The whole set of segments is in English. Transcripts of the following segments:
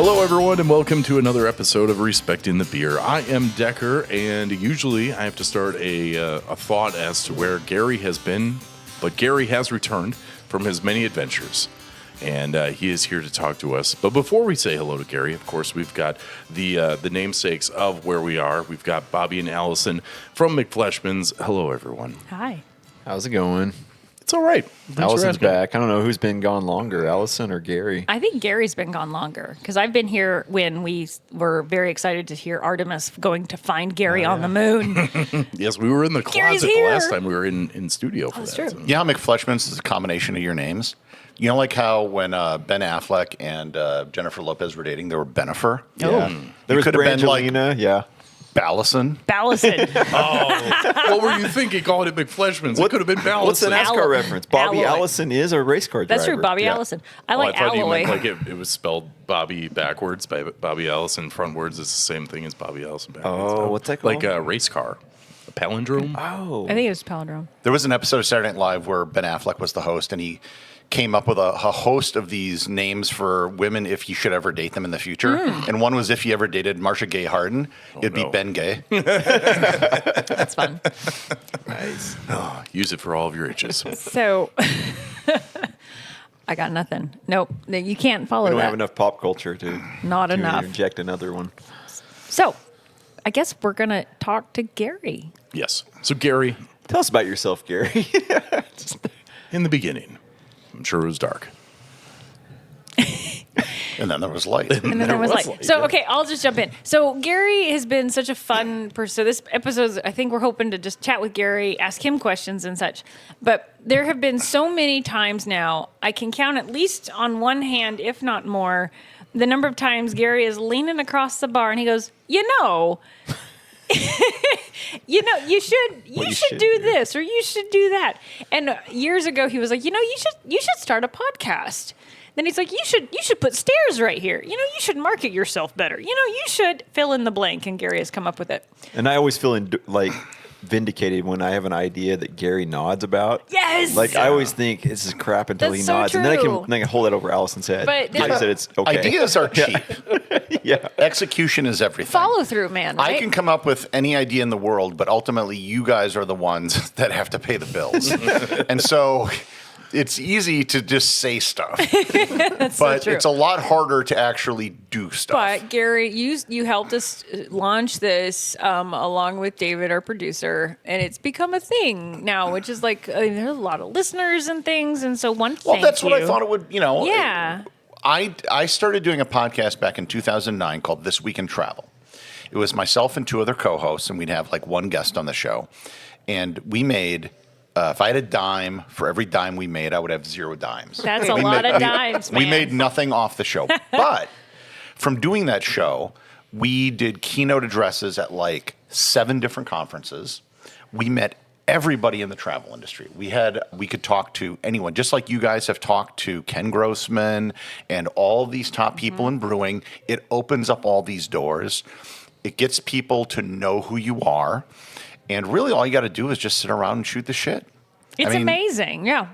Hello, everyone, and welcome to another episode of Respecting the Beer. I am Decker, and usually I have to start a thought as to where Gary has been, but Gary has returned from his many adventures, and he is here to talk to us. But before we say hello to Gary, of course, we've got the namesakes of where we are. We've got Bobby and Allison from McFleshmans. Hello, everyone. Hi. How's it going? It's all right. Thanks Allison's back. I don't know who's been gone longer, Allison or Gary. I think Gary's been gone longer because I've been here when we were very excited to hear Artemis going to find Gary on the moon. Yes, we were in the closet the last time we were in studio for that. True. So. You know how McFleshmans is a combination of your names? You know, like how when Ben Affleck and Jennifer Lopez were dating, they were Benifer? Yeah. There was could have been like Brangelina, yeah. Ballison. Ballison. What were you thinking calling it McFleshmans? It could have been Ballison. What's the NASCAR reference? Bobby Alloy. Allison is a race car driver. That's true, Bobby Allison. I like I thought you Alloy. meant like it was spelled Bobby backwards. Bobby Allison frontwards is the same thing as Bobby Allison backwards. Oh, what's that called? Like a race car. A palindrome? Oh. I think it was Palindrome. There was an episode of Saturday Night Live where Ben Affleck was the host, and he came up with a host of these names for women if you should ever date them in the future. And one was if you ever dated Marcia Gay Harden, it'd be Ben Gay. That's fun. Nice. Oh, use it for all of your itches. So, I got nothing. Nope. You can't follow We don't that. have enough pop culture to enough. inject another one. So, I guess we're going to talk to Gary. Yes. So, Gary, Tell us about yourself, Gary. in the beginning, I'm sure it was dark. And then there was light. And then there was like, light, so, yeah. okay, I'll just jump in. So Gary has been such a fun person. So this episode, I think we're hoping to just chat with Gary, ask him questions and such. But there have been so many times now, I can count at least on one hand, if not more, the number of times Gary is leaning across the bar and he goes, you should do this or you should do that. And years ago he was like, you should start a podcast. Then he's like, you should put stairs right here. You should market yourself better. You should fill in the blank. And Gary has come up with it. And I always feel vindicated when I have an idea that Gary nods about. Yes. Like I always think this is crap until That's he so nods, and then I true. can hold that over Allison's head. But Gary said it's okay. Ideas are cheap. Yeah. Execution is everything. Follow through, man. Right? I can come up with any idea in the world, but ultimately you guys are the ones that have to pay the bills. And so it's easy to just say stuff. That's so But true. it's a lot harder to actually do stuff. But Gary, you helped us launch this along with David, our producer, and it's become a thing now, which is like there's a lot of listeners and things, and so That's what I thought it would, Yeah. I started doing a podcast back in 2009 called This Week in Travel. It was myself and two other co-hosts, and we'd have like one guest on the show. And we made, if I had a dime, for every dime we made, I would have 0 dimes. That's a lot of dimes, man. We made nothing off the show. But from doing that show, we did keynote addresses at like 7 different conferences. We met everybody in the travel industry. We could talk to anyone, just like you guys have talked to Ken Grossman and all these top people in brewing. It opens up all these doors. It gets people to know who you are. And really all you got to do is just sit around and shoot the shit. It's amazing. Yeah.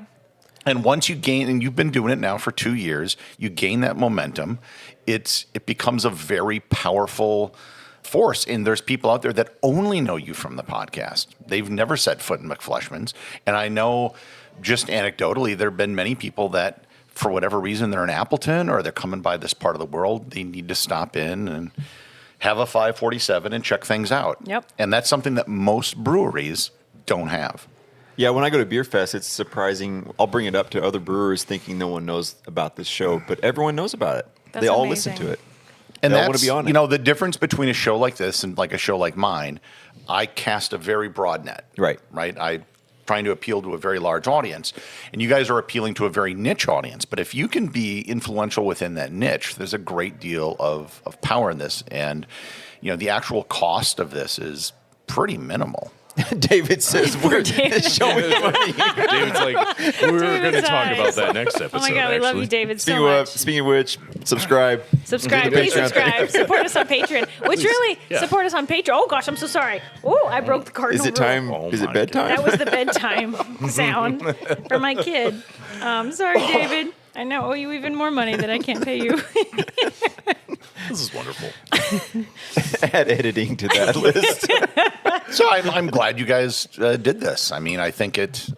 And once you gain, and you've been doing it now for 2 years, you gain that momentum. It becomes a very powerful force. And there's people out there that only know you from the podcast. They've never set foot in McFleshmans. And I know just anecdotally, there have been many people that, for whatever reason, they're in Appleton or they're coming by this part of the world. They need to stop in and have a 547 and check things out. Yep. And that's something that most breweries don't have. Yeah, when I go to Beer Fest, it's surprising. I'll bring it up to other brewers thinking no one knows about this show, but everyone knows about it. That's they all amazing. listen to it. And They all that's, wanna be on it. the difference between a show like this and like a show like mine, I cast a very broad net. Right. I'm trying to appeal to a very large audience. And you guys are appealing to a very niche audience. But if you can be influential within that niche, there's a great deal of power in this. And, the actual cost of this is pretty minimal. David says, show me money. David's like, we're going to talk about that next episode. Oh my God, we love you, actually. David, so much. Speaking of which, subscribe. Subscribe, To the please Patreon. subscribe. Support us on Patreon. Which really, support us on Patreon. Oh gosh, I'm so sorry. Oh, I broke the cardinal Is it rule. time? Oh Is my it bedtime? That was the bedtime sound for my kid. Sorry, David. I now owe you even more money that I can't pay you. This is wonderful. Add editing to that list. So I'm glad you guys did this. I mean, I think it's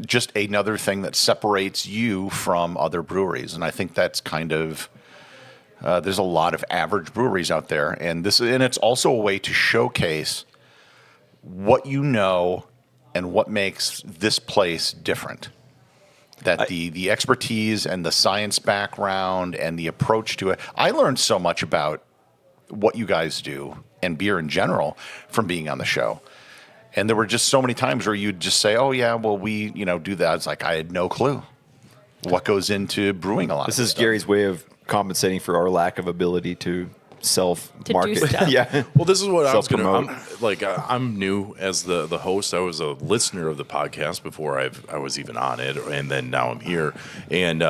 just another thing that separates you from other breweries, and I think that's kind of there's a lot of average breweries out there, and it's also a way to showcase what you know and what makes this place different. That the expertise and the science background and the approach to it. I learned so much about what you guys do and beer in general from being on the show. And there were just so many times where you'd just say, oh, yeah, well, we do that. It's like I had no clue what goes into brewing a lot of This this is stuff. Gary's way of compensating for our lack of ability to self-market. do stuff. Yeah. Well, this is what I was going Self-promote. to. I'm new as the host. I was a listener of the podcast before I was even on it, and then now I'm here. And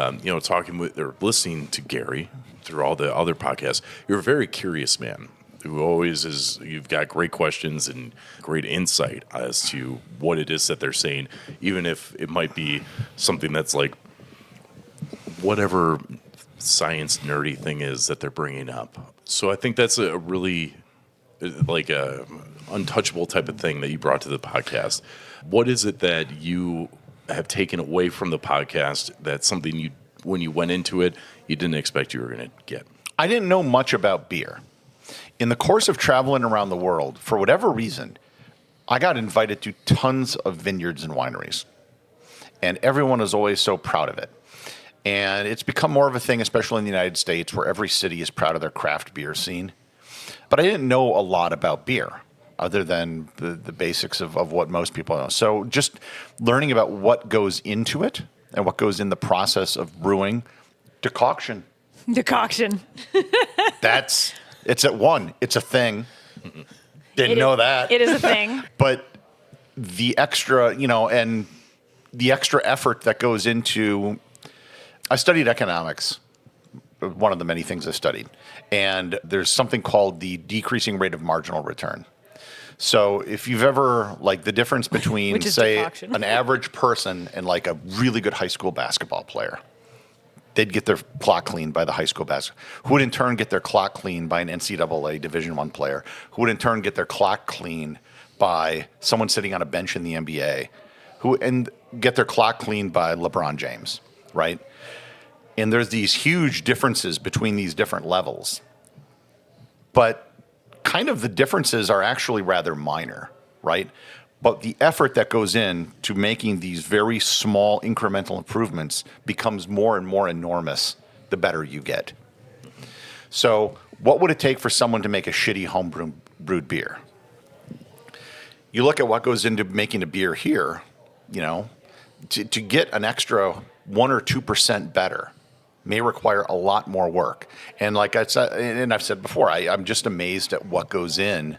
talking with or listening to Gary through all the other podcasts, you're a very curious man who always is. You've got great questions and great insight as to what it is that they're saying, even if it might be something that's like whatever science nerdy thing is that they're bringing up. So I think that's a really like a untouchable type of thing that you brought to the podcast. What is it that you have taken away from the podcast that's something you, when you went into it, you didn't expect you were going to get? I didn't know much about beer. In the course of traveling around the world, for whatever reason, I got invited to tons of vineyards and wineries. And everyone is always so proud of it. And it's become more of a thing, especially in the United States, where every city is proud of their craft beer scene. But I didn't know a lot about beer, other than the basics of what most people know. So just learning about what goes into it and what goes in the process of brewing, decoction. Decoction. It's at one. It's a thing. Didn't know that. It is a thing. But the extra, and the extra effort that goes into... I studied economics, one of the many things I studied. And there's something called the decreasing rate of marginal return. So if you've ever, like the difference between, say, decoction. an average person and like a really good high school basketball player, they'd get their clock cleaned by the high school basketball, who would in turn get their clock cleaned by an NCAA Division I player, who would in turn get their clock cleaned by someone sitting on a bench in the NBA, and get their clock cleaned by LeBron James, right? And there's these huge differences between these different levels. But kind of the differences are actually rather minor, right? But the effort that goes in to making these very small incremental improvements becomes more and more enormous the better you get. So what would it take for someone to make a shitty home brewed beer? You look at what goes into making a beer here, to get an extra 1 or 2% better may require a lot more work. And like I said, and I've said before, I'm just amazed at what goes in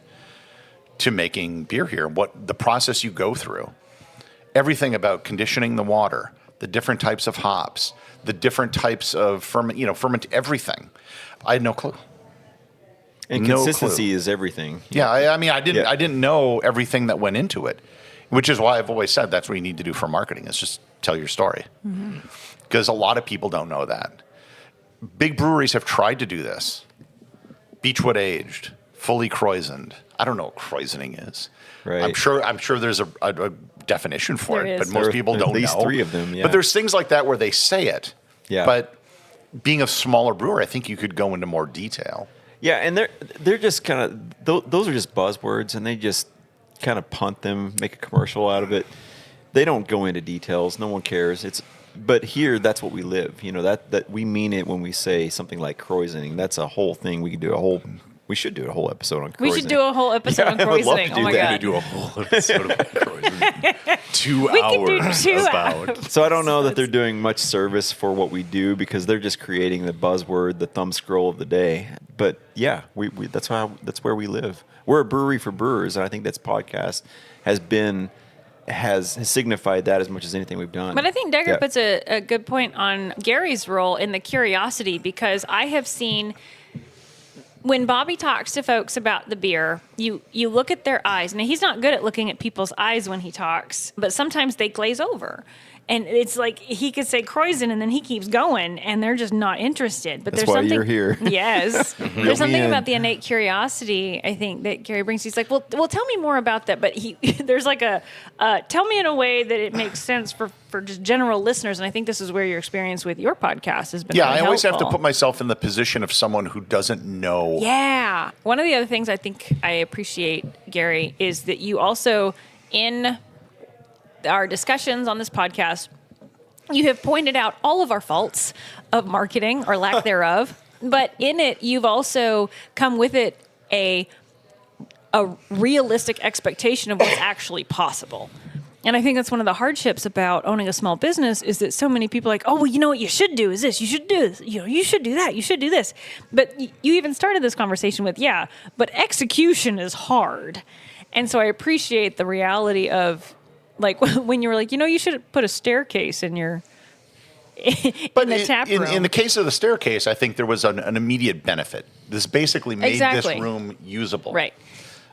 to making beer here, what the process you go through. Everything about conditioning the water, the different types of hops, the different types of ferment everything. I had no clue. And No consistency clue. is everything. Yeah, I mean, I Yeah. didn't know everything that went into it, which is why I've always said that's what you need to do for marketing, is just tell your story. Because a lot of people don't know that. Big breweries have tried to do this. Beechwood aged, fully krausened. I don't know what krausening is. Right. I'm sure there's a definition for There it, is. but most There are people at don't least know. 3 of them, yeah. But there's things like that where they say it. Yeah. But being a smaller brewer, I think you could go into more detail. Yeah, and they're just kind of those are just buzzwords, and they just kind of punt them, make a commercial out of it. They don't go into details. No one cares. But here, that's what we live. That we mean it when we say something like krausening. That's a whole thing. We should do a whole episode on krausening. We should do a whole episode on I would love to krausening. do Oh my that. god. We do a whole episode about Croydon. 2 We could do hours 2 about. hours. So I don't know that they're doing much service for what we do, because they're just creating the buzzword, the thumb scroll of the day. But yeah, that's where we live. We're a brewery for brewers, and I think this podcast has signified that as much as anything we've done. But I think Decker Yeah. puts a good point on Gary's role in the curiosity, because I have seen when Bobby talks to folks about the beer, you look at their eyes. Now, he's not good at looking at people's eyes when he talks, but sometimes they glaze over. And it's like he could say Kreuzen and then he keeps going and they're just not interested. But That's there's why something you're here. Yes. Reel There's me something in. about the innate curiosity, I think, that Gary brings. He's like, well, tell me more about that. But there's like a tell me in a way that it makes sense for just general listeners. And I think this is where your experience with your podcast has been. Yeah, really I always have to helpful. put myself in the position of someone who doesn't know. Yeah. One of the other things I think I appreciate, Gary, is that you also, in our discussions on this podcast, you have pointed out all of our faults of marketing or lack thereof. But in it, you've also come with it a realistic expectation of what's actually possible. And I think that's one of the hardships about owning a small business is that so many people are like, oh, well, you know what you should do is this. You should do this. You know, you should do that. You should do this. But you even started this conversation with, yeah, but execution is hard. And so I appreciate the reality of, like, when you were like, you know, you should put a staircase in your But in the tap room. in the case of the staircase, I think there was an immediate benefit. This basically made Exactly. this room usable. Right.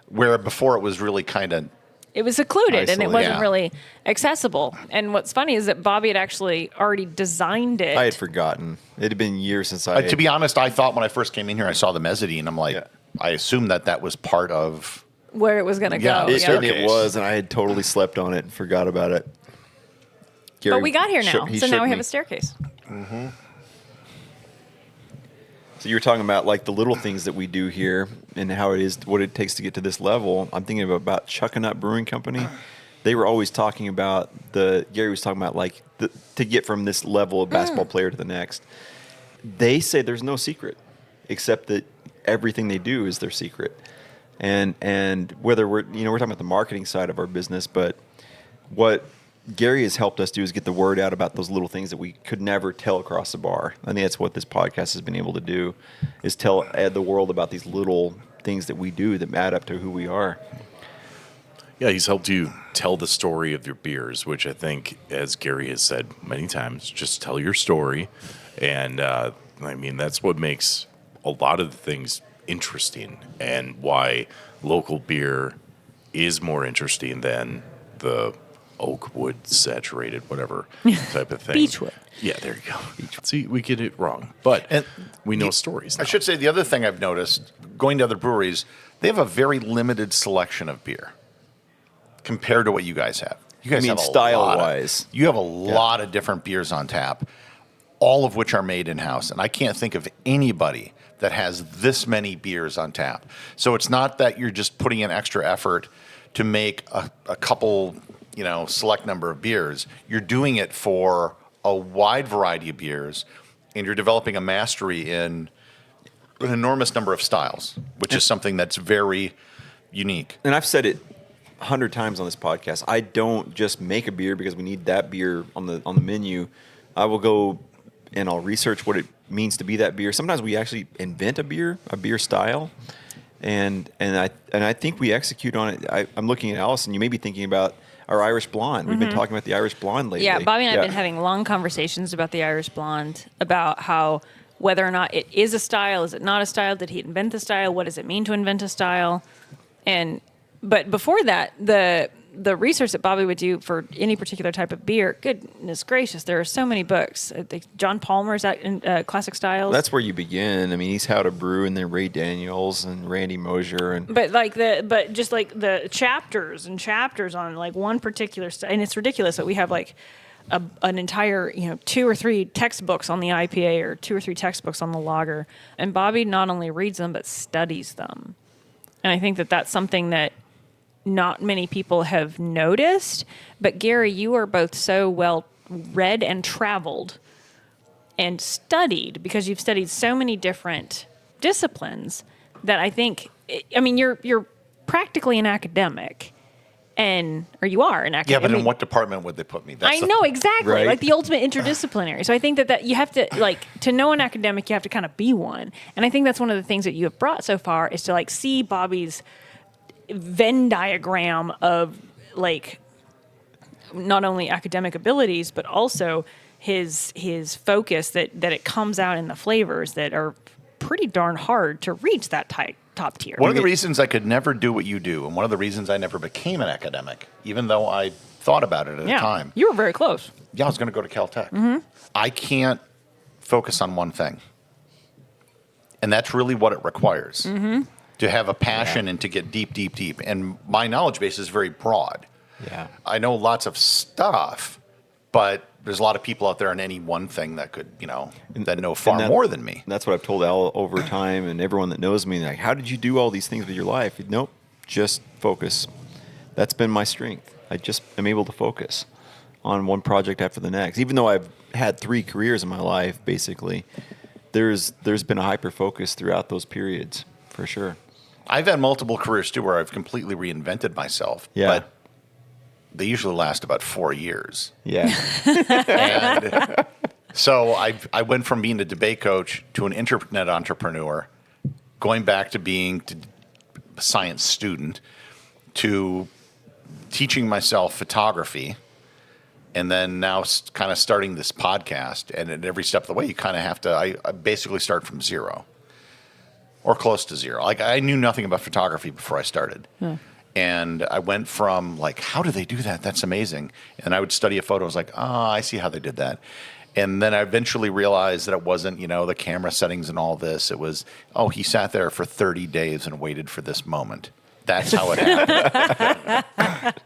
Where before it was really kind of. It was secluded and it Isolated. wasn't Yeah. really accessible. And what's funny is that Bobby had actually already designed it. I had forgotten. It had been years since I. To be honest, I thought when I first came in here, I saw the mezzanine. I'm like, Yeah. I assumed that was part of. where it was going to Yeah, go. it- and staircase. it was, and I had totally slept on it and forgot about it. Gary But we got here now, he so now shook we me. have a staircase. So you were talking about like the little things that we do here and how it is, what it takes to get to this level. I'm thinking about Chuckanut Brewing Company. They were always talking about Gary was talking about like to get from this level of basketball player to the next. They say there's no secret, except that everything they do is their secret. And whether we're talking about the marketing side of our business, but what Gary has helped us do is get the word out about those little things that we could never tell across the bar. I think that's what this podcast has been able to do, is tell the world about these little things that we do that add up to who we are. Yeah, he's helped you tell the story of your beers, which I think, as Gary has said many times, just tell your story. And I mean, that's what makes a lot of the things interesting and why local beer is more interesting than the oak wood saturated whatever type of thing. Beechwood. Yeah, there you go. See, we get it wrong, but And we know stories now. I should say the other thing I've noticed going to other breweries, they have a very limited selection of beer compared to what you guys have. You guys mean have style-wise? You have a lot of different beers on tap, all of which are made in house, and I can't think of anybody that has this many beers on tap. So it's not that you're just putting in extra effort to make a couple, select number of beers. You're doing it for a wide variety of beers, and you're developing a mastery in an enormous number of styles, which is something that's very unique. And I've said it 100 times on this podcast. I don't just make a beer because we need that beer on the menu. I will go and I'll research what it means to be that beer. Sometimes we actually invent a beer style, and I think we execute on it. I'm looking at Allison. You may be thinking about our Irish Blonde. We've been talking about the Irish Blonde lately. Yeah, Bobby and I have been having long conversations about the Irish Blonde, about how whether or not it is a style, is it not a style? Did he invent the style? What does it mean to invent a style? But before that, the research that Bobby would do for any particular type of beer, goodness gracious, there are so many books. I think John Palmer's Classic Styles. That's where you begin. I mean, he's How to Brew, and then Ray Daniels and Randy Mosier, and But just like the chapters and chapters on like one particular style, and it's ridiculous that we have like an entire 2 or 3 textbooks on the IPA or 2 or 3 textbooks on the lager, and Bobby not only reads them but studies them, and I think that that's something that not many people have noticed. But Gary, you are both so well read and traveled and studied because you've studied so many different disciplines that I think, I mean, you're practically an academic, or you are an academic. Yeah, but in what department would they put me? I know exactly, Right. like the ultimate interdisciplinary. So I think that you have to, like, to know an academic, you have to kind of be one. And I think that's one of the things that you have brought so far is to like see Bobby's Venn diagram of like not only academic abilities but also his focus that it comes out in the flavors that are pretty darn hard to reach that top tier. One of the reasons I could never do what you do, and one of the reasons I never became an academic, even though I thought about it at the time. You were very close. Yeah, I was going to go to Caltech. I can't focus on one thing. And that's really what it requires. To have a passion and to get deep, deep, deep. And my knowledge base is very broad. Yeah. I know lots of stuff, but there's a lot of people out there on any one thing that could, that know far more than me. That's what I've told Al over time and everyone that knows me. Like, how did you do all these things with your life? Nope, just focus. That's been my strength. I just am able to focus on one project after the next. Even though I've had 3 careers in my life, basically, there's been a hyper focus throughout those periods, for sure. I've had multiple careers too where I've completely reinvented myself. Yeah. But they usually last about 4 years. Yeah. And so I went from being a debate coach to an internet entrepreneur, going back to being a science student, to teaching myself photography, and then now kind of starting this podcast. And at every step of the way, you kind of have to, I basically start from zero or close to zero. Like, I knew nothing about photography before I started. And I went from like, how do they do that? That's amazing. And I would study a photo. I was like, I see how they did that. And then I eventually realized that it wasn't, the camera settings and all this. It was, he sat there for 30 days and waited for this moment. That's how it happened.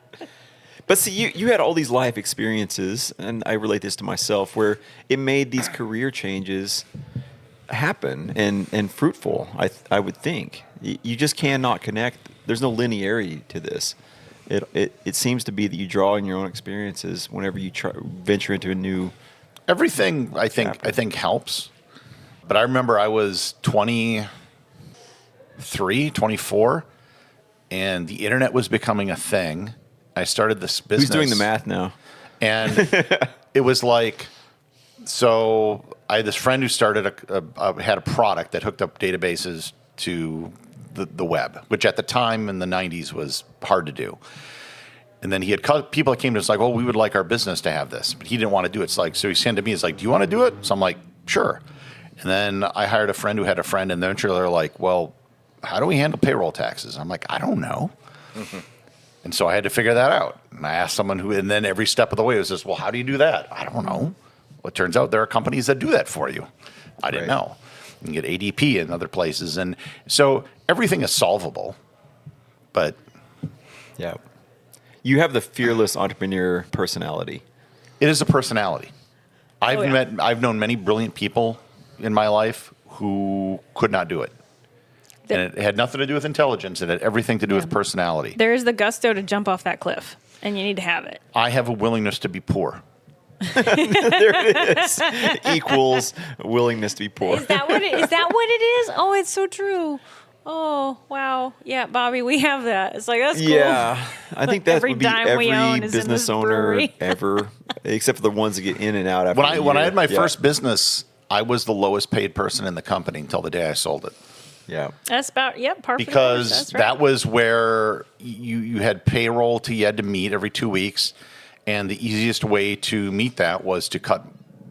But see, you had all these life experiences, and I relate this to myself, where it made these career changes happen and fruitful, I would think. You just cannot connect. There's no linearity to this. It seems to be that you draw on your own experiences whenever you venture into a new. Everything I think helps. But I remember I was 23, 24, and the internet was becoming a thing. I started this business. Who's doing the math now? And it was like, so I had this friend who started had a product that hooked up databases to the web, which at the time in the 90s was hard to do. And then he had people that came to us like, we would like our business to have this. But he didn't want to do it. It's like, so he sent to me, it's like, do you want to do it? So I'm like, sure. And then I hired a friend who had a friend, and eventually they're like, well, how do we handle payroll taxes? I'm like, I don't know. And so I had to figure that out. And I asked someone and then every step of the way was just, well, how do you do that? I don't know. Well, it turns out there are companies that do that for you. I didn't know. You can get ADP in other places. And so everything is solvable. But yeah, you have the fearless entrepreneur personality. It is a personality. I've known many brilliant people in my life who could not do it. And it had nothing to do with intelligence. It had everything to do with personality. There is the gusto to jump off that cliff, and you need to have it. I have a willingness to be poor. There it is. Equals willingness to be poor. Is that what it is? Oh, it's so true. Oh, wow. Yeah, Bobby, we have that. It's like, that's cool. Yeah. I think that every would be dime we own every is in business this owner brewery. ever, except for the ones that get in and out after When I had my first business, I was the lowest paid person in the company until the day I sold it. Yeah. That's about, par for the course. Because That's right. that was where you had payroll you had to meet every 2 weeks. And the easiest way to meet that was to cut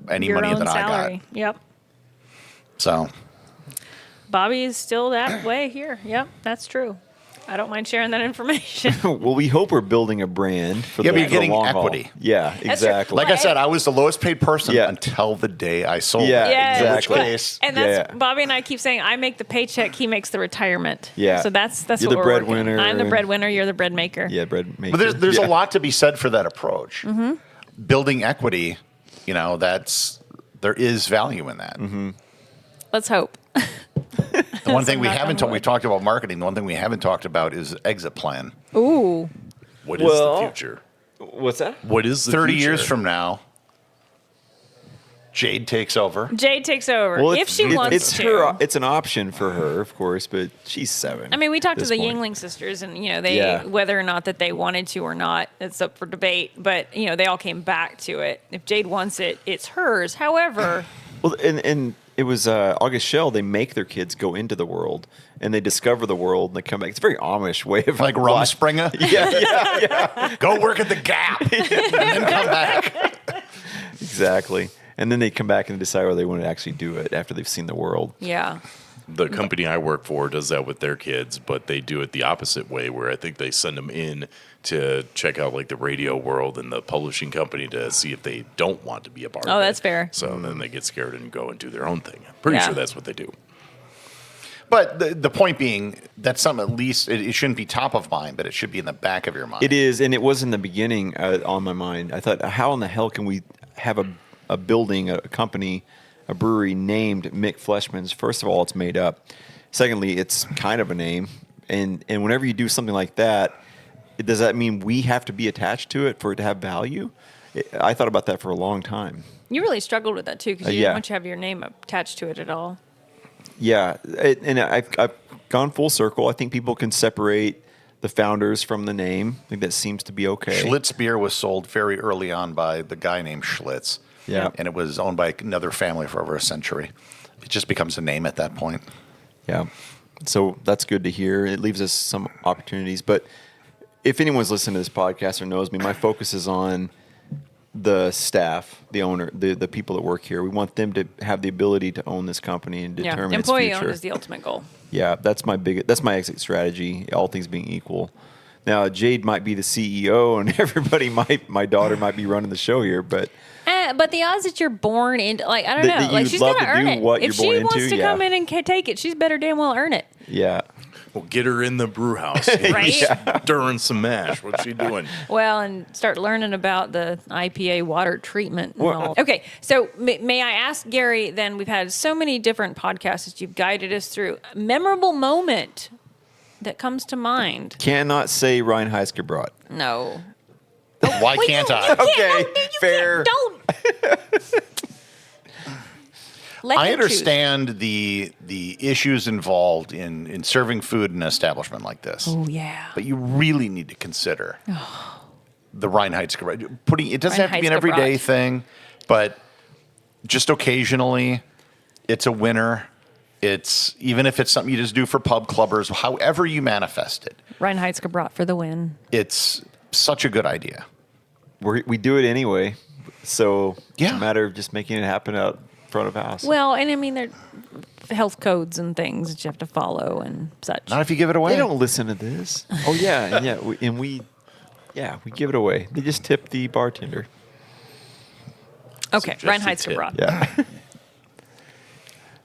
any Your money own that salary. I got. Yep. So Bobby is still that way here. Yep, that's true. I don't mind sharing that information. Well, we hope we're building a brand for Yeah, the, but you're for the getting long haul. equity. Yeah, true. exactly. like I said, I was the lowest paid person Yeah. until the day I sold Yeah, it. Yeah, In which exactly. case, And that's Yeah. Bobby and I keep saying, I make the paycheck, he makes the retirement. Yeah. So that's You're what the we're working. breadwinner. I'm the breadwinner. You're the bread maker. Yeah, bread maker. but there's Yeah. a lot to be said for that approach. Mm-hmm. Building equity, there is value in that. Mm-hmm. Let's hope. The one thing we knock on haven't talked, we wood. talked about marketing. The one thing we haven't talked about is exit plan. Ooh. What is Well- the future? What's that? What is the 30 future? years from now, Jade takes over. Jade takes over. Well, if she wants it's to. It's an option for her, of course, but she's 7. I mean, we talked to at the this point. Yingling sisters, and Yeah. whether or not that they wanted to or not, it's up for debate. But they all came back to it. If Jade wants it, it's hers. However, Well, and it was August Shell. They make their kids go into the world, and they discover the world, and they come back. It's a very Amish way of Like life. Rumspringa. Yeah. Go work at the Gap and then come back. Exactly. And then they come back and decide whether they want to actually do it after they've seen the world. Yeah. The company I work for does that with their kids, but they do it the opposite way, where I think they send them in to check out like the radio world and the publishing company to see if they don't want to be a part of it. Oh, that's fair. So then they get scared and go and do their own thing. I'm pretty Yeah. sure that's what they do. But the point being, that's something at least, it shouldn't be top of mind, but it should be in the back of your mind. It is, and it was in the beginning on my mind. I thought, how in the hell can we have a building, a company, a brewery named McFleshmans? First of all, it's made up. Secondly, it's kind of a name. And whenever you do something like that, does that mean we have to be attached to it for it to have value? I thought about that for a long time. You really struggled with that too, because you yeah. didn't want to have your name attached to it at all. Yeah, and I've gone full circle. I think people can separate the founders from the name. I think that seems to be okay. Schlitz beer was sold very early on by the guy named Schlitz. Yeah. And it was owned by another family for over a century. It just becomes a name at that point. Yeah. So that's good to hear. It leaves us some opportunities. But if anyone's listening to this podcast or knows me, my focus is on the staff, the owner, the people that work here. We want them to have the ability to own this company and determine its Employee future. owned is the ultimate goal. Yeah, that's my exit strategy, all things being equal. Now, Jade might be the CEO and my daughter might be running the show here, but But the odds that you're born into, like, I don't That know, like, you'd she's love going to to earn do it. what If you're born she wants into, to yeah. come in and take it, she's better damn well earn it. yeah. Well, get her in the brew house. Right? Stirring some mash. What's she doing? Well, and start learning about the IPA water treatment and Well, all. Okay, so may I ask Gary, then, we've had so many different podcasts that you've guided us through. Memorable moment that comes to mind? Cannot say Reinheisker brought. No. Why Well, can't you I? can't. Okay, No, you fair. Don't. Let I him choose. understand the issues involved in serving food in an establishment like this. Oh, yeah. But you really need to consider the Reinheitsgebot. It doesn't have to be an everyday Reinheitsgebot. thing, but just occasionally, it's a winner. It's even if it's something you just do for pub clubbers, however you manifest it, Reinheitsgebot for the win. it's such a good idea. We do it anyway, so it's Yeah. a matter of just making it happen out front of house. Well, and I mean, there are health codes and things that you have to follow and such. Not if you give it away. They don't listen to this. Oh yeah, and we give it away. They just tip the bartender. Okay, Suggested tip. Reinheitsgebot. Yeah.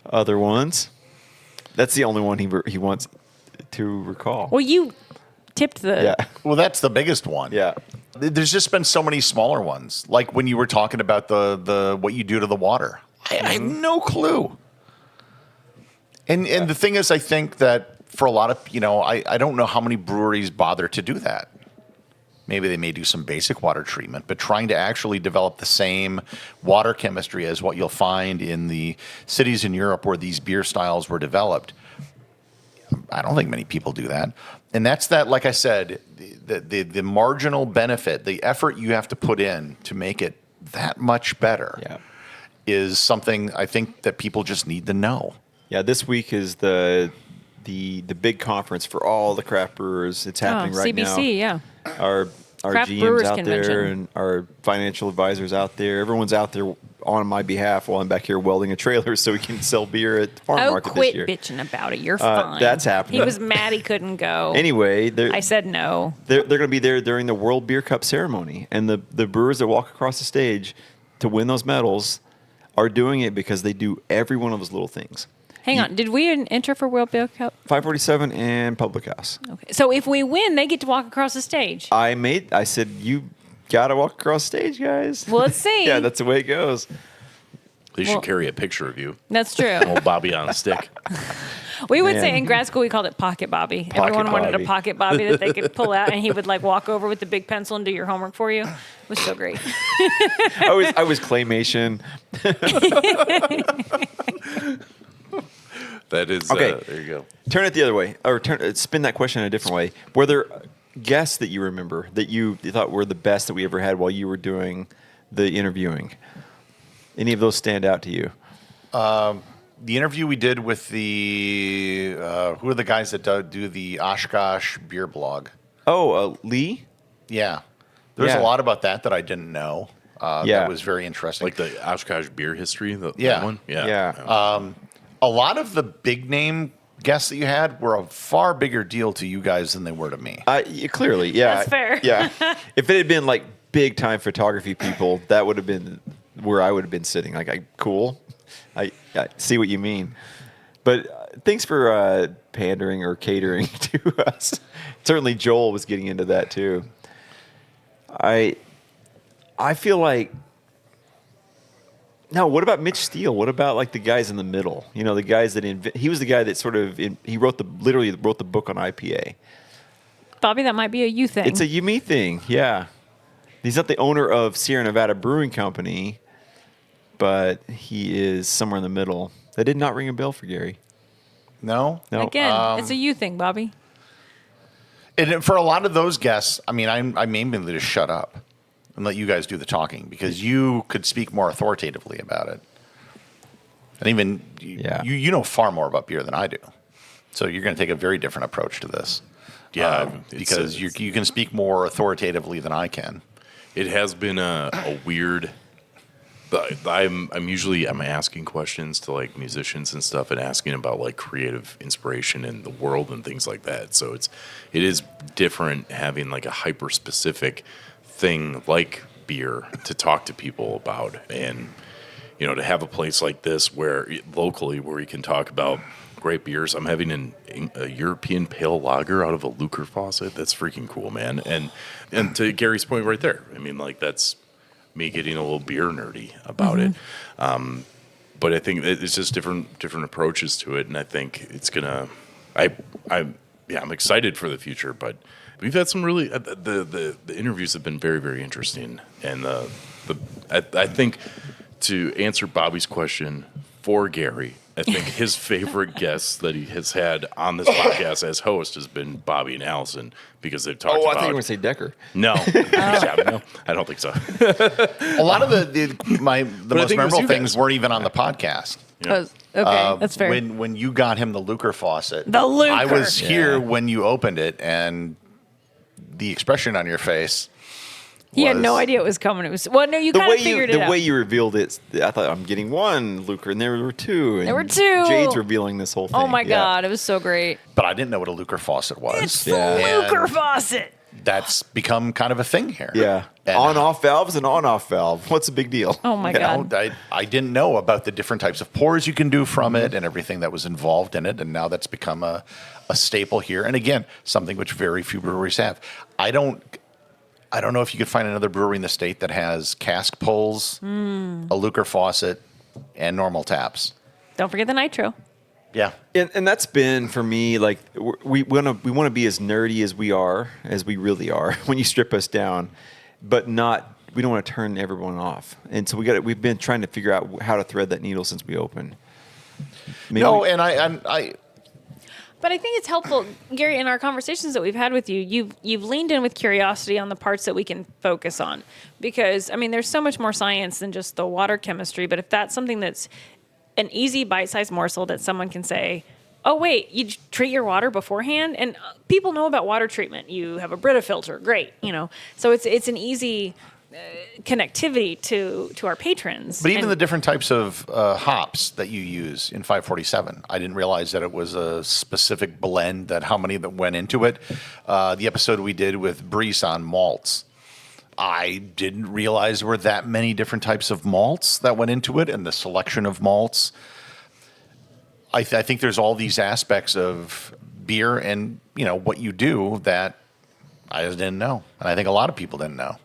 Other ones. That's the only one he wants to recall. Well, you tipped the. Yeah. Well, that's the biggest one. Yeah. There's just been so many smaller ones. Like when you were talking about the what you do to the water. I have no clue. And the thing is, I think that for a lot of, I don't know how many breweries bother to do that. Maybe they may do some basic water treatment, but trying to actually develop the same water chemistry as what you'll find in the cities in Europe where these beer styles were developed, I don't think many people do that. And that's that, like I said, the marginal benefit, the effort you have to put in to make it that much better Yeah. is something I think that people just need to know. Yeah, this week is the big conference for all the craft brewers. It's happening right now. CBC, yeah. Our Craft GMs Brewers out Convention. there and our financial advisors out there. Everyone's out there on my behalf while I'm back here welding a trailer so we can sell beer at the farm Oh, market quit this year. bitching about it. You're fine. that's happening. He was mad he couldn't go. Anyway, I said no. they're going to be there during the World Beer Cup ceremony, and the brewers that walk across the stage to win those medals are doing it because they do every one of those little things. Hang on. Did we enter for World Beer Cup? 547 and Public House. Okay. So if we win, they get to walk across the stage. I said, you got to walk across stage, guys. Well, let's see. Yeah, that's the way it goes. They should Well- carry a picture of you. That's true. Old Bobby on a stick. We would Man. say in grad school we called it Pocket Bobby. Pocket Everyone wanted Bobby. a Pocket Bobby that they could pull out, and he would like walk over with the big pencil and do your homework for you. It was so great. I was claymation. That is, Okay. there you go. Turn it the other way, or spin that question in a different way. Were there guests that you remember that you thought were the best that we ever had while you were doing the interviewing? Any of those stand out to you? The interview we did with the who are the guys that do the Oshkosh beer blog? Oh, Lee? Yeah, there's Yeah. a lot about that I didn't know. that was very interesting. Like the Oshkosh beer history, that one? Yeah. A lot of the big name guests that you had were a far bigger deal to you guys than they were to me. Clearly, yeah. That's fair. Yeah. If it had been like big time photography people, that would have been where I would have been sitting. Like, cool. I see what you mean. But thanks for pandering or catering to us. Certainly Joel was getting into that too. I feel like, no, what about Mitch Steele? What about like the guys in the middle? You know, the guys that he was the guy that he literally wrote the book on IPA. Bobby, that might be a you thing. It's a you me thing, yeah. He's not the owner of Sierra Nevada Brewing Company, but he is somewhere in the middle. That did not ring a bell for Gary. No? Again, it's a you thing, Bobby. And for a lot of those guests, I mean, I mainly just shut up and let you guys do the talking because you could speak more authoritatively about it. And even you know far more about beer than I do. So you're going to take a very different approach to this. Yeah. Because you can speak more authoritatively than I can. It has been a weird... I'm asking questions to like musicians and stuff and asking about like creative inspiration in the world and things like that. So it is different having like a hyper specific thing like beer to talk to people about, and you know, to have a place like this where locally where you can talk about great beers. I'm having a European pale lager out of a Lucre faucet. That's freaking cool, man. And to Gary's point right there, I mean, like that's me getting a little beer nerdy about it. But I think it's just different approaches to it, and I think it's gonna. I'm excited for the future, but we've had some really the interviews have been very, very interesting, and I think to answer Bobby's question for Gary, I think his favorite guests that he has had on this podcast as host has been Bobby and Allison because they've talked about... Oh, I think you were going to say Decker. No. No, I don't think so. A lot of the most memorable things weren't even on the podcast. Yeah. Okay, that's fair. When you got him the Lucre faucet, Lucre. I was here when you opened it, and the expression on your face... He had no idea it was coming. It was you kind of figured it out. The way you revealed it, I thought I'm getting one Lucre, and there were two. And there were two. Jade's revealing this whole thing. Oh my God, it was so great. But I didn't know what a Lucre faucet was. It's the Lucre faucet. That's become kind of a thing here. Yeah, on-off valves and on-off valve. What's the big deal? Oh my God! I didn't know about the different types of pours you can do from it and everything that was involved in it, and now that's become a staple here. And again, something which very few breweries have. I don't know if you could find another brewery in the state that has cask pulls, a Lucre faucet, and normal taps. Don't forget the nitro. Yeah, and that's been for me like we want to be as nerdy as we really are when you strip us down, but not. We don't want to turn everyone off, and so we've been trying to figure out how to thread that needle since we opened. and I. But I think it's helpful, Gary, in our conversations that we've had with you, you've leaned in with curiosity on the parts that we can focus on. Because, I mean, there's so much more science than just the water chemistry. But if that's something that's an easy bite-sized morsel that someone can say, oh, wait, you treat your water beforehand? And people know about water treatment. You have a Brita filter. Great, So it's an easy... connectivity to our patrons. But even the different types of hops that you use in 547, I didn't realize that it was a specific blend, that how many that went into it. The episode we did with Brees on malts, I didn't realize there were that many different types of malts that went into it and the selection of malts. I think there's all these aspects of beer and what you do that I just didn't know. And I think a lot of people didn't know.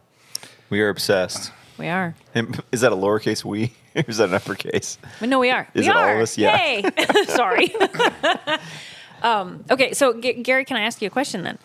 We are obsessed. We are. And is that a lowercase we? Or is that an uppercase? No, we are. Is it all of us? Yeah. Hey. Sorry. Okay, so Gary, can I ask you a question then?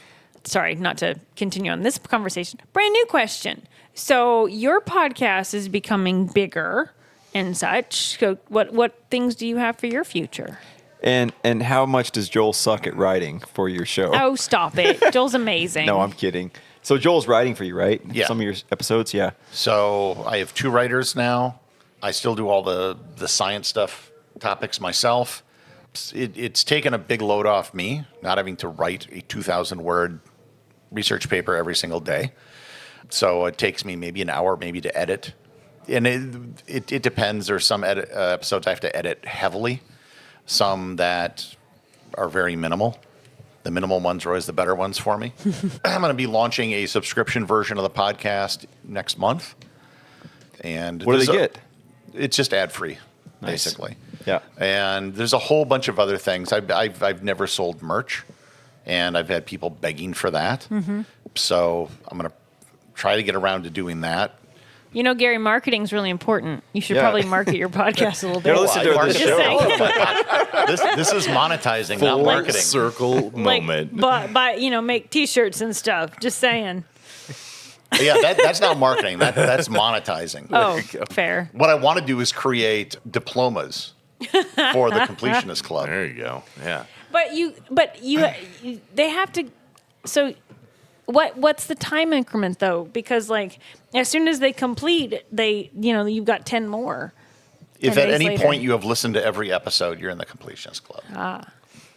Sorry, not to continue on this conversation. Brand new question. So your podcast is becoming bigger and such. So what things do you have for your future? And how much does Joel suck at writing for your show? Oh, stop it. Joel's amazing. No, I'm kidding. So Joel's writing for you, right? Yeah. Some of your episodes, yeah. So I have 2 writers now. I still do all the science stuff, topics myself. It's taken a big load off me, not having to write a 2,000-word research paper every single day. So it takes me maybe an hour maybe to edit and it depends. There's some episodes I have to edit heavily, some that are very minimal. The minimal ones are always the better ones for me. I'm going to be launching a subscription version of the podcast next month. And What do they get? It's just ad-free, Nice. basically. Yeah. And there's a whole bunch of other things. I've never sold merch, and I've had people begging for that. So I'm going to try to get around to doing that. You know, Gary, marketing's really important. You should Yeah. probably market your podcast a little bit. Gotta listen to I this market show. Just This is monetizing, not Full marketing. circle moment. But make T-shirts and stuff. Just saying. Yeah, that's not marketing. That's monetizing. Oh, fair. What I want to do is create diplomas for the Completionist Club. There you go. Yeah. But they have to. So, what's the time increment though? Because like as soon as they complete, you've got 10 more. If 10 at days any later. point you have listened to every episode, you're in the Completionist Club.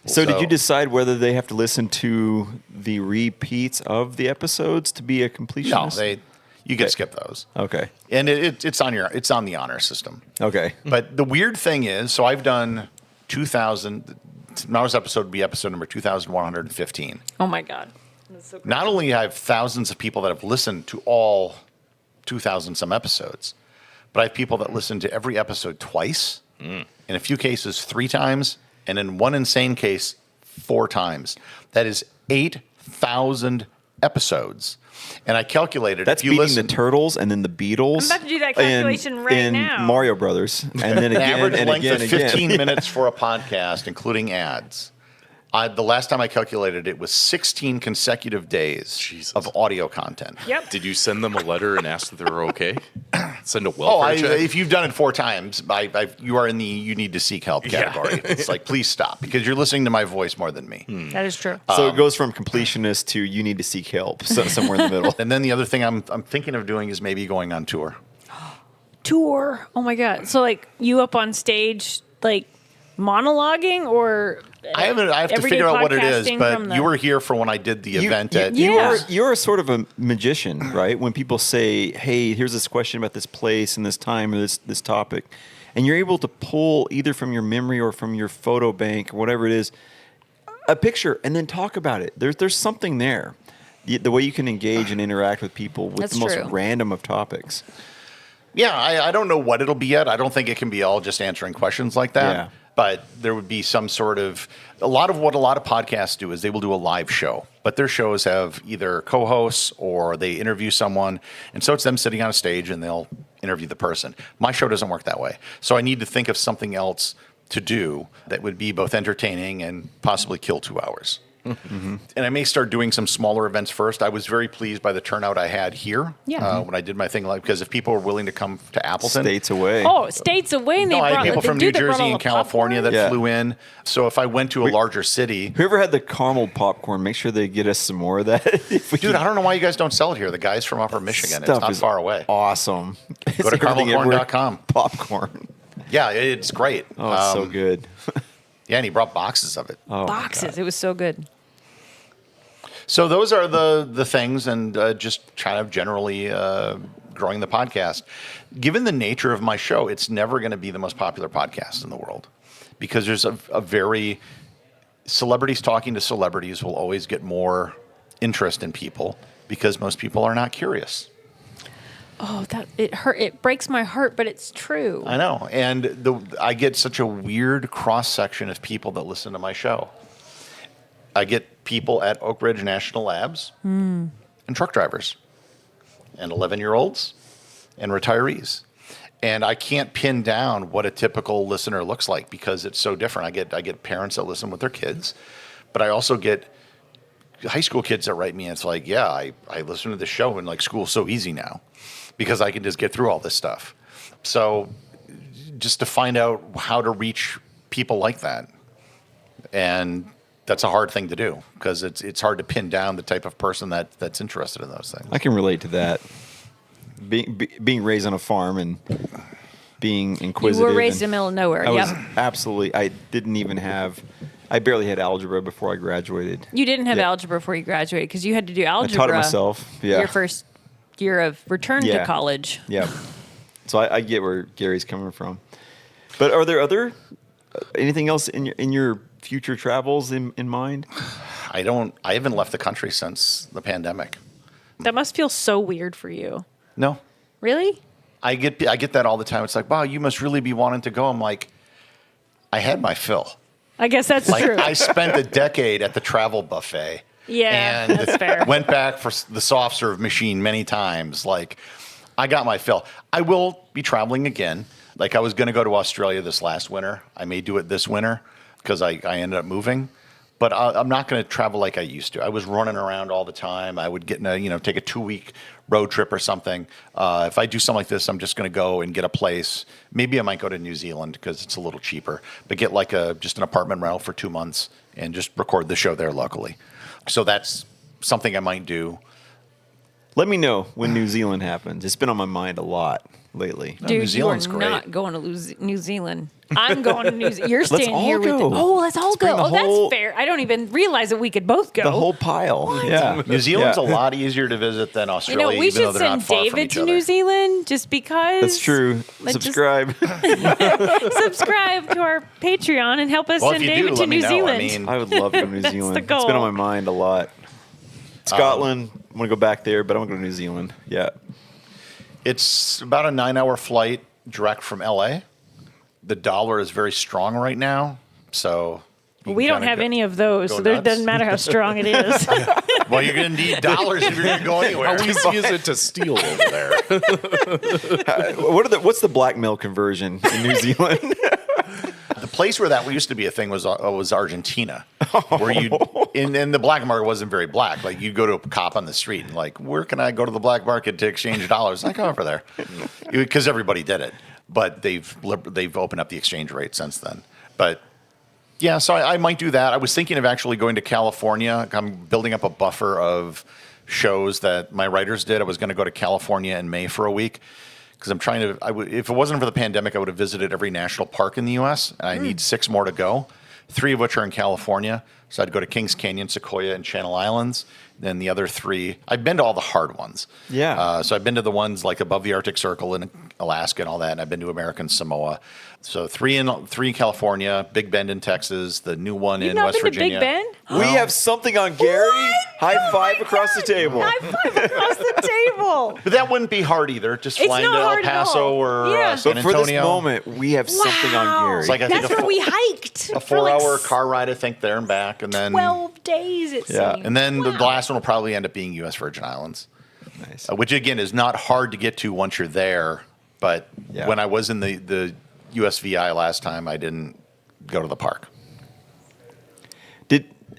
So did you decide whether they have to listen to the repeats of the episodes to be a No, completionist? you can skip those. Okay. And it's on the honor system. Okay. But the weird thing is, so I've done 2,000. Tomorrow's episode would be episode number 2,115. Oh my God. That's so cool. Not only I have thousands of people that have listened to all 2,000 some episodes, but I have people that listen to every episode twice, in a few cases 3 times, and in one insane case 4 times. That is 8,000 episodes. And I calculated That's if you beating listen, the Turtles and then the Beatles. I'm about to do that calculation right in now. Mario Brothers. And then again average and length again of and 15 again. minutes for a podcast, including ads. The last time I calculated it was 16 consecutive days Jesus. of audio content. Yep. Did you send them a letter and ask that they were okay? Send a Oh, welfare check? if you've done it 4 times, you are in the you need to seek help category. It's like, please stop, because you're listening to my voice more than me. That is true. So it goes from completionist to you need to seek help, so somewhere in the middle. And then the other thing I'm thinking of doing is maybe going on tour. Tour. Oh my God. So like you up on stage, like monologuing or I have to everyday figure out what it is, podcasting but from the- you were here for when I did the event at. Yeah. You're a sort of a magician, right? When people say, "Hey, here's this question about this place and this time or this topic," and you're able to pull either from your memory or from your photo bank or whatever it is, a picture and then talk about it. There's something there. The way you can engage and interact with people with That's the most true. random of topics. Yeah, I don't know what it'll be yet. I don't think it can be all just answering questions like that. Yeah. But there would be some sort of a lot of podcasts do is they will do a live show, but their shows have either co-hosts or they interview someone, and so it's them sitting on a stage and they'll interview the person. My show doesn't work that way, so I need to think of something else to do that would be both entertaining and possibly kill 2 hours. And I may start doing some smaller events first. I was very pleased by the turnout I had here when I did my thing, because if people were willing to come to Appleton, States away. Oh, states away, and they no, I brought had people the from dude New that brought Jersey all and the California popcorn. that Yeah. flew in. So if I went to a larger city, Whoever had the caramel popcorn, make sure they get us some more of that. If we dude, can- I don't know why you guys don't sell it here. The guy's from Upper Michigan. It's Stuff not is far away. Awesome. Go to caramelcorn.com. Popcorn. Yeah, it's great. Oh, it's so good. Yeah, and he brought boxes of it. Oh, my Boxes. God. It was so good. So those are the things, and just kind of generally growing the podcast. Given the nature of my show, it's never going to be the most popular podcast in the world, because there's a very celebrities talking to celebrities will always get more interest in people because most people are not curious. Oh, it hurt. It breaks my heart, but it's true. I know, and I get such a weird cross section of people that listen to my show. I get people at Oak Ridge National Labs and truck drivers and 11-year-olds and retirees. And I can't pin down what a typical listener looks like because it's so different. I get parents that listen with their kids, but I also get high school kids that write me and it's like, yeah, I listen to the show and like school's so easy now because I can just get through all this stuff. So just to find out how to reach people like that. And that's a hard thing to do because it's hard to pin down the type of person that's interested in those things. I can relate to that. Being raised on a farm and being You inquisitive. were raised in and the middle of nowhere. I was Yep. absolutely. I didn't even have. I barely had algebra before I graduated. You didn't have Yeah. algebra before you graduated because you had to do I algebra. taught it myself. Yeah. Your first year of return Yeah. to college. Yeah. So I get where Gary's coming from. But are there anything else in your future travels in mind? I haven't left the country since the pandemic. That must feel so weird for you. No. Really? I get that all the time. It's like, wow, you must really be wanting to go. I'm like, I had my fill. I guess that's Like, true. I spent a decade at the travel buffet. Yeah, and that's fair. Went back for the soft serve machine many times. Like, I got my fill. I will be traveling again. Like, I was going to go to Australia this last winter. I may do it this winter because I ended up moving. But I'm not going to travel like I used to. I was running around all the time. I would get in take a 2-week road trip or something. If I do something like this, I'm just going to go and get a place. Maybe I might go to New Zealand because it's a little cheaper. But get like just an apartment rental for 2 months and just record the show there locally. So that's something I might do. Let me know when New Zealand happens. It's been on my mind a lot lately. Dude, New Zealand's you are great. not going to New Zealand. I'm going to New Zealand. You're Let's staying all here with go. it. Oh, let's all bring go. the Oh, whole- that's fair. I don't even realize that we could both go. The whole pile. Yeah. New Zealand's Yeah. a lot easier to visit than Australia, we even though should they're not send far from David each to other. New Zealand just because. That's true. Let's just- Subscribe. Subscribe to our Patreon and help us Well, send if you David do, to let me New know. Zealand. I mean, I would love to go to New That's the Zealand. It's been on goal. my mind a lot. Scotland. I'm going to go back there, but I want to go to New Zealand. Yeah. it's about a 9-hour flight direct from LA. The dollar is very strong right now, so you we can don't kinda have go- any of those, go so it nuts. doesn't matter how strong it is. Well, you're going to need dollars if you're going to go anywhere. How easy is it to steal over there? What's the blackmail conversion in New Zealand? The place where that used to be a thing was Argentina, where you and the black market wasn't very black. Like you'd go to a cop on the street and like, where can I go to the black market to exchange dollars? I go over there because everybody did it, but they've opened up the exchange rate since then. But yeah, so I might do that. I was thinking of actually going to California. I'm building up a buffer of shows that my writers did. I was going to go to California in May for a week. Because I'm trying to, if it wasn't for the pandemic, I would have visited every national park in the U.S. And I need 6 more to go, 3 of which are in California. So I'd go to Kings Canyon, Sequoia, and Channel Islands. Then the other 3, I've been to all the hard ones. Yeah. So I've been to the ones like above the Arctic Circle in Alaska and all that. And I've been to American Samoa. So 3 in California, Big Bend in Texas, the new one You've in not West been to Virginia. Big Bend? We have something on Gary. What? High Oh five my across the God. table. High five across the table. But that wouldn't be hard either. Just It's flying to not El hard at Paso all. or Yeah. San But for Antonio. this moment, we have something on Wow. Gary. It's like I think That's a where we hiked. a for like 4-hour car ride, I think, there and back, and then 12 days, it Yeah. seemed. and then the Wow. last one will probably end up being U.S. Virgin Islands, Nice. which again is not hard to get to once you're there. But Yeah. when I was in the USVI last time, I didn't go to the park.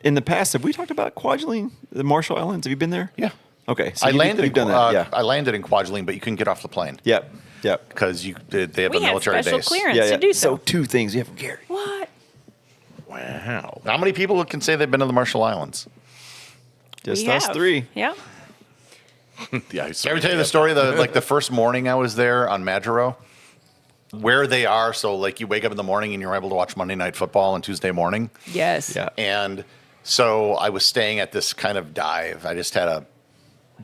In the past, have we talked about Kwajalein, the Marshall Islands? Have you been there? Yeah, Okay. So I landed. You've done that. Yeah. I landed in Kwajalein, but you couldn't get off the plane Yep. Yep. because they have We a have military special base. clearance Yeah. to do so. So 2 things you have from Gary. What? Wow, how many people can say they've been to the Marshall Islands? Just We us have. 3. Yeah. Yeah, I Can I tell you the story? The first morning I was there on Majuro, where they are. So like you wake up in the morning and you're able to watch Monday Night Football on Tuesday morning. Yes. Yeah. And so I was staying at this kind of dive. I just had a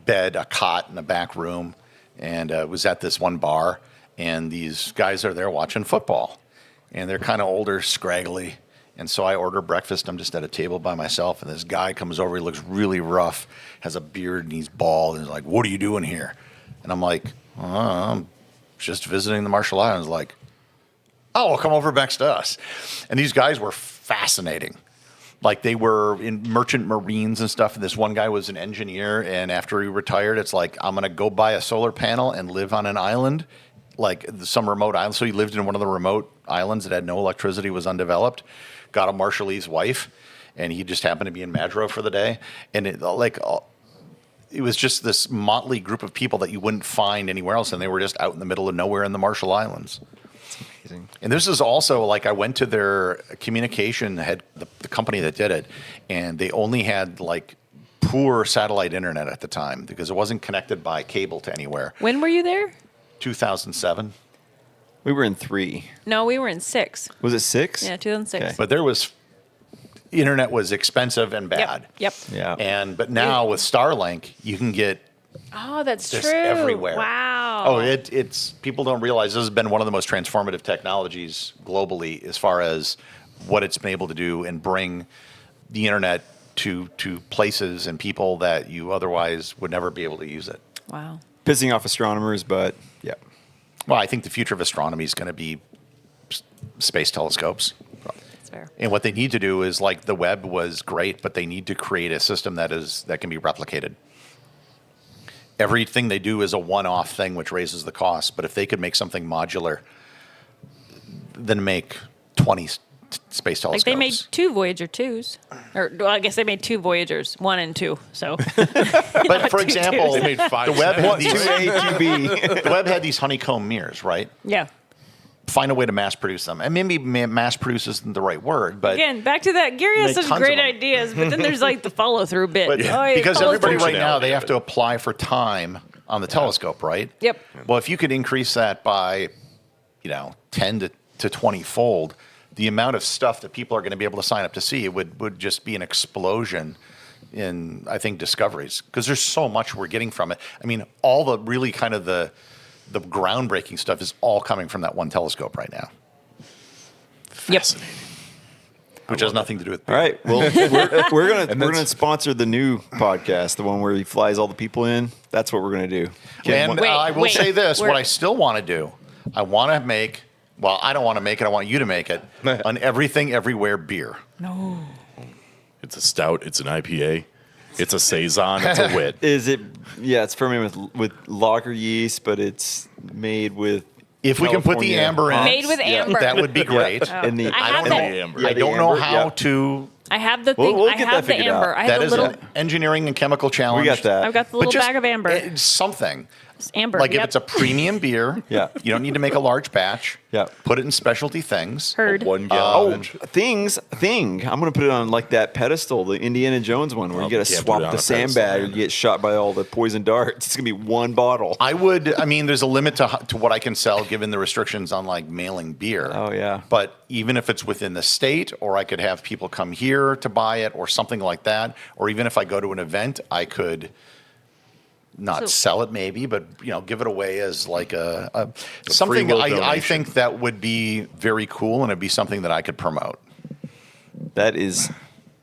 bed, a cot in the back room, and was at this one bar. And these guys are there watching football, and they're kind of older, scraggly. And so I order breakfast. I'm just at a table by myself, and this guy comes over. He looks really rough, has a beard, and he's bald. And he's like, "What are you doing here?" And I'm like, "I'm just visiting the Marshall Islands." Like, "Oh, well, come over next to us." And these guys were fascinating. Like they were in merchant marines and stuff. And this one guy was an engineer. And after he retired, it's like, I'm going to go buy a solar panel and live on an island, like some remote island. So he lived in one of the remote islands that had no electricity, was undeveloped, got a Marshallese wife. And he just happened to be in Madro for the day. And it was just this motley group of people that you wouldn't find anywhere else. And they were just out in the middle of nowhere in the Marshall Islands. Amazing. And this is also like I went to their communication head, the company that did it, and they only had like poor satellite internet at the time because it wasn't connected by cable to anywhere. When were you there? 2007. We were in 3. No, we were in 6. Was it 6? Yeah, 2006. Okay. But internet was expensive and bad. Yep. Yeah. But now with Starlink, you can get Oh, that's Just true. everywhere. Wow. Oh, it's people don't realize this has been one of the most transformative technologies globally as far as what it's been able to do and bring the internet to places and people that you otherwise would never be able to use it. Wow. Pissing off astronomers, but yeah. Well, I think the future of astronomy is going to be space telescopes. That's fair. And what they need to do is, like, the web was great, but they need to create a system that can be replicated. Everything they do is a one-off thing, which raises the cost. But if they could make something modular, then make 20 space telescopes. Like they made 2 Voyager 2s. Or, well, I guess they made 2 Voyagers, 1 and 2. So, But for example, They made 5. the web had Two these, A, two B. the web had these honeycomb mirrors, right? yeah. Find a way to mass produce them. And maybe mass produce isn't the right word, but Again, back to that. Gary has Make such tons great of them. ideas, but then there's like the follow through bit. But Oh, it because follows everybody through. right now, they Functionality have of to it. apply for time on the telescope, right? Yep. Well, if you could increase that by, 10 to 20 fold, the amount of stuff that people are going to be able to sign up to see would just be an explosion in, I think, discoveries. Because there's so much we're getting from it. I mean, all the really kind of the groundbreaking stuff is all coming from that one telescope right now, Fascinating. which has nothing to do with All right. Well, we're gonna sponsor the new podcast, the one where he flies all the people in. That's what we're gonna do. And Wait, I will wait. say this: We're- what I still want to do, I want to make. Well, I don't want to make it. I want you to make it an everything, everywhere beer. No. It's a stout. It's an IPA. It's a saison. It's a wit. Is it? Yeah, it's fermented with lager yeast, but it's made with. If we can put the California amber in, Made with amber. that would be great. And the, I have don't that. know. Amber. Yeah, I the don't know amber, how yeah. to. I have the We'll- thing. we'll I get have that the figured amber. out. I have That the is little. an engineering and chemical challenge. We got that. I've got the But little just, bag of amber. it's something. Amber. Like if yep. it's a premium beer, Yeah. you don't need to make a large batch. Yeah. Put it in specialty things. Heard. 1 Oh, gallon. thing. I'm gonna put it on like that pedestal, the Indiana Jones one, where Oh, you got to you can't swap put it on the a pedestal, sandbag or man. you get shot by all the poison darts. It's gonna be one bottle. I mean, there's a limit to what I can sell given the restrictions on like mailing beer. Oh, yeah. But even if it's within the state, or I could have people come here to buy it, or something like that, or even if I go to an event, I could not So- sell it maybe, but give it away as like a something. will I donation. think that would be very cool, and it'd be something that I could promote. That is,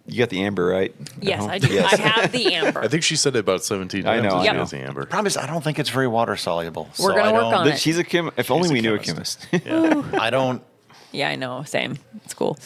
you got the amber right? Yes, at I home? do. Yes. I have the amber. I think she said it about 17 I times. know, that I she know. has the amber. Problem is, I don't think it's very water soluble. We're so gonna I work don't- on it. She's a chemist. If only a we knew a chemist. chemist. I don't. Yeah, I know. Same. It's cool.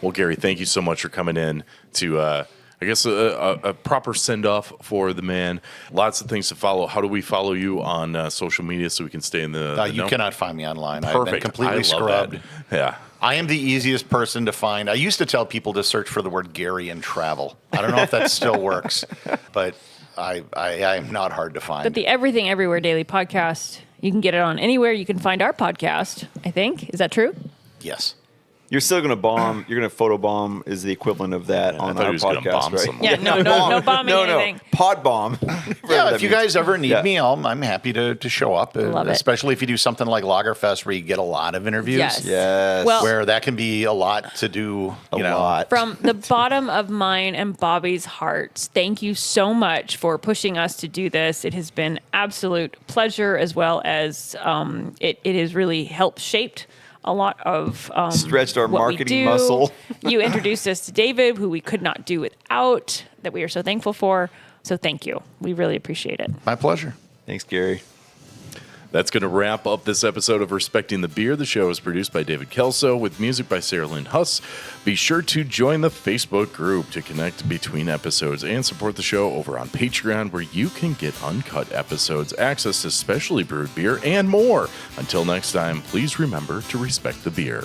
Well, Gary, thank you so much for coming in to, I guess, a proper send-off for the man. Lots of things to follow. How do we follow you on social media so we can stay in the You know? cannot find me online. I've been Perfect. completely I love scrubbed. that. Yeah. I am the easiest person to find. I used to tell people to search for the word Gary and travel. I don't know if that still works, but I am not hard to find. But the Everything Everywhere Daily podcast, you can get it on anywhere you can find our podcast, I think. Is that true? Yes. You're still gonna bomb. You're gonna photo bomb is the equivalent of that I on thought our he was gonna podcast, bomb right? someone. Yeah, no bombing anything. Pod bomb. Yeah, if you guys ever need Yeah. me, I'm happy to show up. Love it. Especially if you do something like Lagerfest where you get a lot of interviews. Yes. Yes. Well- Where that can be a lot to do. a you know. lot. From the bottom of mine and Bobby's hearts, thank you so much for pushing us to do this. It has been absolute pleasure, as well as it has really helped shaped a lot of Stretched our what we marketing do. muscle. You introduced us to David, who we could not do without, that we are so thankful for. So thank you. We really appreciate it. My pleasure. Thanks, Gary. That's going to wrap up this episode of Respecting the Beer. The show is produced by David Kelso with music by Sarah Lynn Huss. Be sure to join the Facebook group to connect between episodes and support the show over on Patreon, where you can get uncut episodes, access to specially brewed beer, and more. Until next time, please remember to respect the beer.